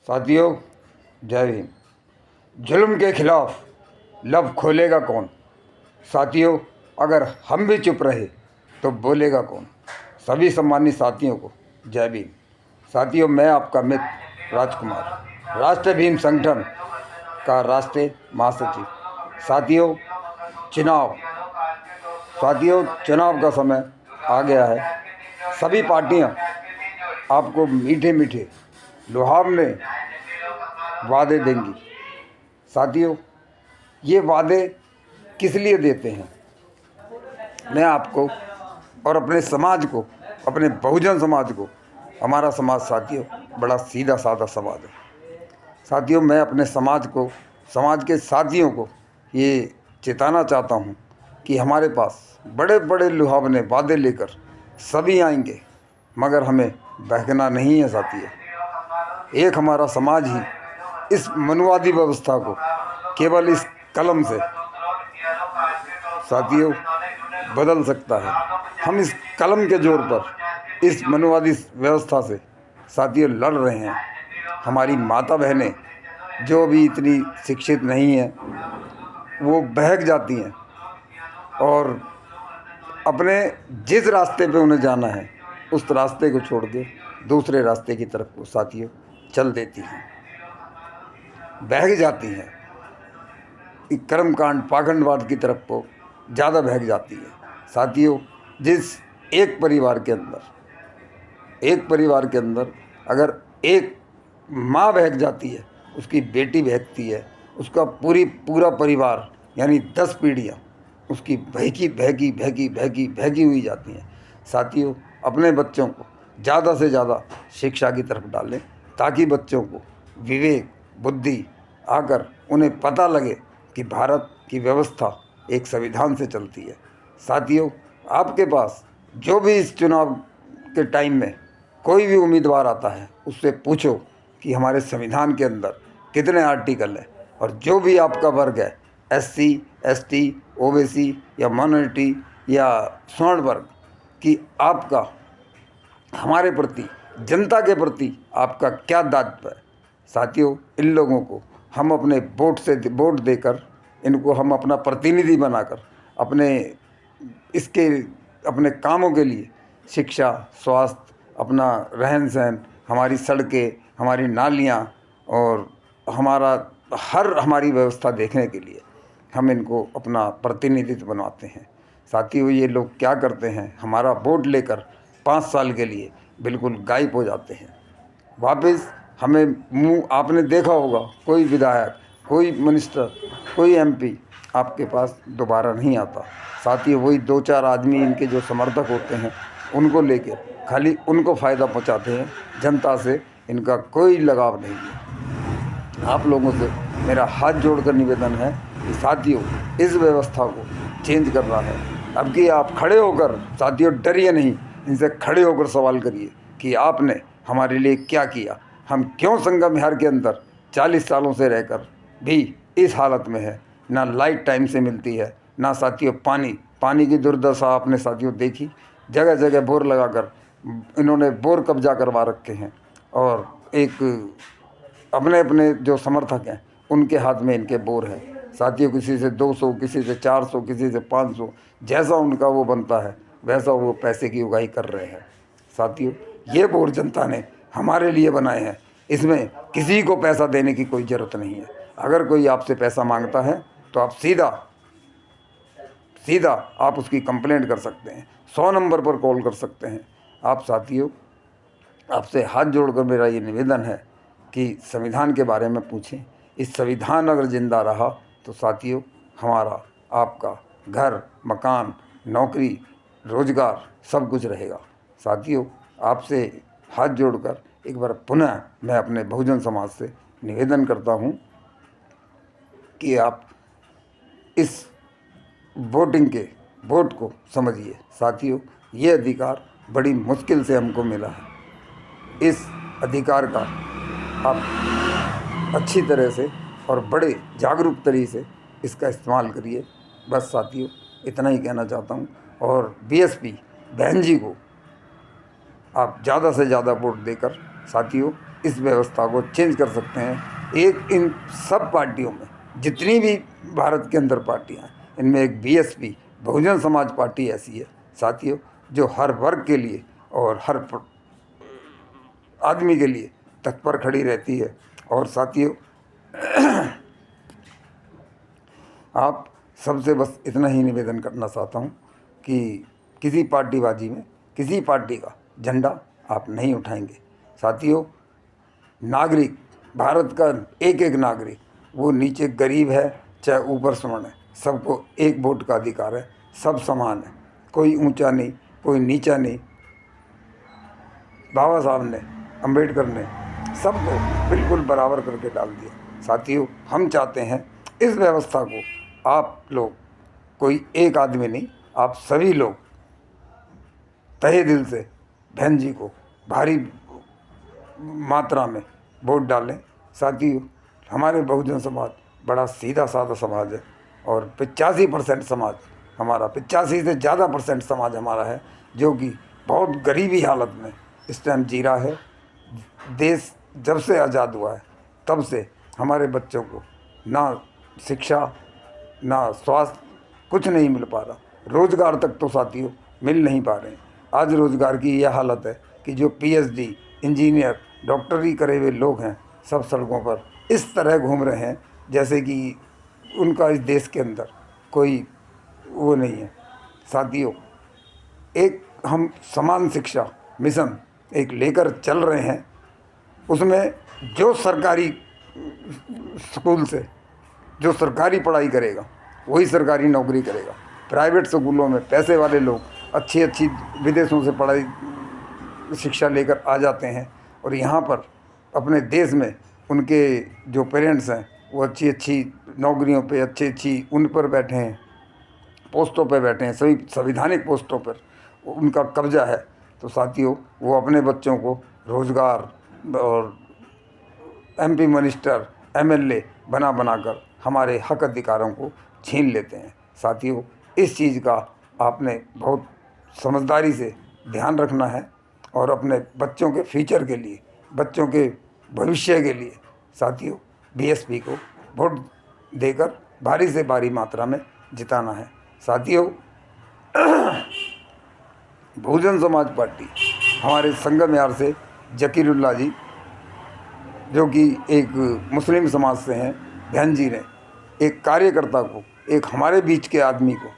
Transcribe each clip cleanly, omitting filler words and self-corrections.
साथियों, जय भीम। जुल्म के खिलाफ लब खोलेगा कौन? साथियों, अगर हम भी चुप रहे तो बोलेगा कौन? सभी सम्मानित साथियों को जय भीम। साथियों, मैं आपका मित्र राजकुमार, राष्ट्रीय भीम संगठन का राष्ट्रीय महासचिव। साथियों, चुनाव चुनाव का समय आ गया है। सभी पार्टियां आपको मीठे मीठे लुभावने वादे देंगी। साथियों, ये वादे किस लिए देते हैं? मैं आपको और अपने समाज को, अपने बहुजन समाज को, हमारा समाज साथियों बड़ा सीधा साधा समाज है। साथियों, मैं अपने समाज को, समाज के साथियों को ये चेताना चाहता हूँ कि हमारे पास बड़े बड़े लुभावने वादे लेकर सभी आएंगे, मगर हमें बहकना नहीं है। साथियों, एक हमारा समाज ही इस मनुवादी व्यवस्था को केवल इस कलम से साथियों बदल सकता है। हम इस कलम के जोर पर इस मनुवादी व्यवस्था से साथियों लड़ रहे हैं। हमारी माता बहनें जो भी इतनी शिक्षित नहीं हैं, वो बहक जाती हैं और अपने जिस रास्ते पे उन्हें जाना है उस रास्ते को छोड़ के दूसरे रास्ते की तरफ को साथियों चल देती हैं, बहक जाती हैं। कर्मकांड पाखंडवाद की तरफ को ज़्यादा बहक जाती है। साथियों, जिस एक परिवार के अंदर अगर एक माँ बहक जाती है, उसकी बेटी बहकती है, उसका पूरा परिवार यानी 10 पीढ़ियाँ उसकी बहकी हुई जाती हैं। साथियों, अपने बच्चों को ज़्यादा से ज़्यादा शिक्षा की तरफ डालें ताकि बच्चों को विवेक बुद्धि आकर उन्हें पता लगे कि भारत की व्यवस्था एक संविधान से चलती है। साथियों, आपके पास जो भी इस चुनाव के टाइम में कोई भी उम्मीदवार आता है, उससे पूछो कि हमारे संविधान के अंदर कितने आर्टिकल हैं, और जो भी आपका वर्ग है, SC ST OBC या माइनॉरिटी या स्वर्ण वर्ग, कि आपका हमारे प्रति, जनता के प्रति आपका क्या दायित्व है। साथियों, इन लोगों को हम अपने वोट देकर इनको हम अपना प्रतिनिधि बनाकर अपने कामों के लिए शिक्षा, स्वास्थ्य, अपना रहन सहन, हमारी सड़कें, हमारी नालियाँ और हमारी व्यवस्था देखने के लिए हम इनको अपना प्रतिनिधित्व बनवाते हैं। साथियों, ये लोग क्या करते हैं, हमारा वोट लेकर 5 साल के लिए बिल्कुल गायब हो जाते हैं। वापस हमें मुँह, आपने देखा होगा कोई विधायक, कोई मिनिस्टर, कोई MP आपके पास दोबारा नहीं आता। साथियों, वही 2-4 आदमी इनके जो समर्थक होते हैं उनको लेके खाली उनको फ़ायदा पहुंचाते हैं। जनता से इनका कोई लगाव नहीं है। आप लोगों से मेरा हाथ जोड़कर निवेदन है कि साथियों, इस व्यवस्था को चेंज करना है। अब कि आप खड़े होकर, साथियों डरिए नहीं, इनसे खड़े होकर सवाल करिए कि आपने हमारे लिए क्या किया। हम क्यों संगम विहार के अंदर 40 सालों से रहकर भी इस हालत में है, ना लाइट टाइम से मिलती है, ना साथियों पानी की दुर्दशा आपने साथियों देखी। जगह जगह बोर लगाकर इन्होंने बोर कब्जा करवा रखे हैं, और एक अपने जो समर्थक हैं उनके हाथ में इनके बोर है। साथियों, किसी से 200, किसी से 400, किसी से 500, जैसा उनका वो बनता है वैसा वो पैसे की उगाही कर रहे हैं। साथियों, ये बोर जनता ने हमारे लिए बनाए हैं, इसमें किसी को पैसा देने की कोई ज़रूरत नहीं है। अगर कोई आपसे पैसा मांगता है तो आप सीधा आप उसकी कंप्लेंट कर सकते हैं, 100 नंबर पर कॉल कर सकते हैं आप। साथियों, आपसे हाथ जोड़कर मेरा ये निवेदन है कि संविधान के बारे में पूछें। इस संविधान अगर ज़िंदा रहा तो साथियों हमारा, आपका घर, मकान, नौकरी, रोजगार सब कुछ रहेगा। साथियों, आपसे हाथ जोड़कर एक बार पुनः मैं अपने बहुजन समाज से निवेदन करता हूँ कि आप इस वोट को समझिए। साथियों, ये अधिकार बड़ी मुश्किल से हमको मिला है। इस अधिकार का आप अच्छी तरह से और बड़े जागरूक तरीके से इसका इस्तेमाल करिए। बस साथियों, इतना ही कहना चाहता हूँ। और BSP बहन जी को आप ज़्यादा से ज़्यादा वोट देकर साथियों इस व्यवस्था को चेंज कर सकते हैं। एक इन सब पार्टियों में जितनी भी भारत के अंदर पार्टियां हैं, इनमें एक बीएसपी बहुजन समाज पार्टी ऐसी है साथियों जो हर वर्ग के लिए और हर आदमी के लिए तत्पर खड़ी रहती है। और साथियों आप सबसे बस इतना ही निवेदन करना चाहता हूँ कि किसी पार्टीबाजी में किसी पार्टी का झंडा आप नहीं उठाएंगे। साथियों, नागरिक, भारत का एक एक नागरिक, वो नीचे गरीब है चाहे ऊपर स्वर्ण है, सबको एक वोट का अधिकार है, सब समान है, कोई ऊंचा नहीं कोई नीचा नहीं। बाबा साहब ने, अंबेडकर ने सबको बिल्कुल बराबर करके डाल दिया। साथियों, हम चाहते हैं इस व्यवस्था को आप लोग, कोई एक आदमी नहीं, आप सभी लोग तहे दिल से बहन जी को भारी मात्रा में वोट डालें। साथियों, हमारे बहुजन समाज बड़ा सीधा साधा समाज है और 85% समाज हमारा, 85 से ज़्यादा % समाज हमारा है जो कि बहुत गरीबी हालत में इस टाइम जी रहा है। देश जब से आज़ाद हुआ है तब से हमारे बच्चों को ना शिक्षा ना स्वास्थ्य कुछ नहीं मिल पा रहा, रोज़गार तक तो साथियों मिल नहीं पा रहे हैं। आज रोज़गार की यह हालत है कि जो PhD, इंजीनियर, डॉक्टरी करे हुए लोग हैं सब सड़कों पर इस तरह घूम रहे हैं जैसे कि उनका इस देश के अंदर कोई वो नहीं है। साथियों, एक हम समान शिक्षा मिशन एक लेकर चल रहे हैं, उसमें जो सरकारी स्कूल से जो सरकारी पढ़ाई करेगा वही सरकारी नौकरी करेगा। प्राइवेट स्कूलों में पैसे वाले लोग अच्छी अच्छी विदेशों से पढ़ाई शिक्षा लेकर आ जाते हैं और यहाँ पर अपने देश में उनके जो पेरेंट्स हैं वो अच्छी अच्छी नौकरियों पे, अच्छी उन पर बैठे हैं, पोस्टों पे बैठे हैं, सभी संवैधानिक पोस्टों पर उनका कब्जा है। तो साथियों, वो अपने बच्चों को रोज़गार और MP मिनिस्टर, MLA बनाकर हमारे हक अधिकारों को छीन लेते हैं। साथियों, इस चीज़ का आपने बहुत समझदारी से ध्यान रखना है और अपने बच्चों के फ्यूचर के लिए, बच्चों के भविष्य के लिए साथियों BSP को वोट देकर भारी से भारी मात्रा में जिताना है। साथियों, बहुजन समाज पार्टी हमारे संगम यार से जकीरुल्लाह जी जो कि एक मुस्लिम समाज से हैं, बहन जी ने एक कार्यकर्ता को, एक हमारे बीच के आदमी को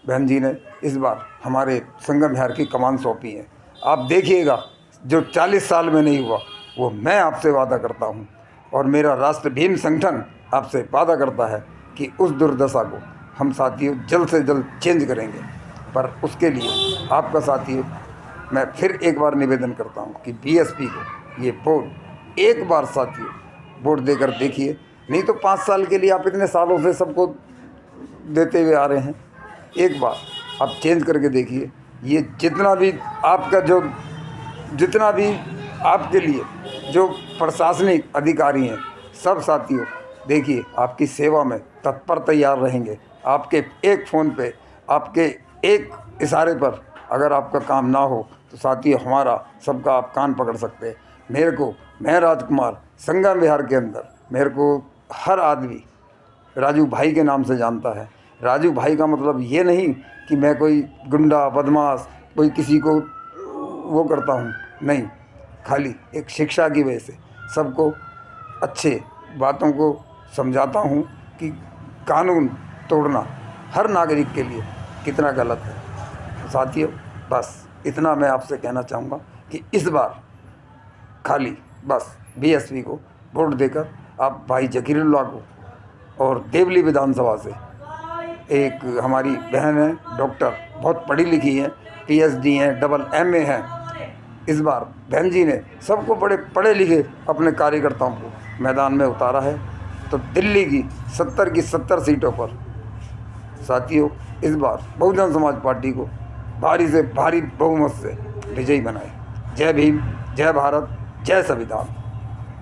बहन जी ने इस बार हमारे संगम विहार की कमान सौंपी है। आप देखिएगा, जो 40 साल में नहीं हुआ वो मैं आपसे वादा करता हूँ और मेरा राष्ट्र भीम संगठन आपसे वादा करता है कि उस दुर्दशा को हम साथियों जल्द से जल्द चेंज करेंगे। पर उसके लिए आपका साथियों मैं फिर एक बार निवेदन करता हूँ कि BSP को ये वोट एक बार साथियों वोट देकर देखिए, नहीं तो 5 साल के लिए आप इतने सालों से सबको देते हुए आ रहे हैं, एक बार आप चेंज करके देखिए। ये जितना भी आपके लिए जो प्रशासनिक अधिकारी हैं सब साथियों देखिए आपकी सेवा में तत्पर तैयार रहेंगे। आपके एक फ़ोन पे, आपके एक इशारे पर अगर आपका काम ना हो तो साथियों हमारा सबका आप कान पकड़ सकते हैं। मैं राजकुमार संगम विहार के अंदर मेरे को हर आदमी राजू भाई के नाम से जानता है। राजू भाई का मतलब ये नहीं कि मैं कोई गुंडा बदमाश कोई किसी को वो करता हूँ, नहीं, खाली एक शिक्षा की वजह से सबको अच्छे बातों को समझाता हूँ कि कानून तोड़ना हर नागरिक के लिए कितना गलत है। साथियों, बस इतना मैं आपसे कहना चाहूँगा कि इस बार खाली बस BSP को वोट देकर आप भाई जकीरुल्लाह को, और देवली विधानसभा से एक हमारी बहन है डॉक्टर, बहुत पढ़ी लिखी है, PhD हैं, MA हैं, इस बार बहन जी ने सबको बड़े पढ़े लिखे अपने कार्यकर्ताओं को मैदान में उतारा है। तो दिल्ली की 70 की 70 सीटों पर साथियों इस बार बहुजन समाज पार्टी को भारी से भारी बहुमत से विजयी बनाए। जय भीम, जय भारत, जय संविधान।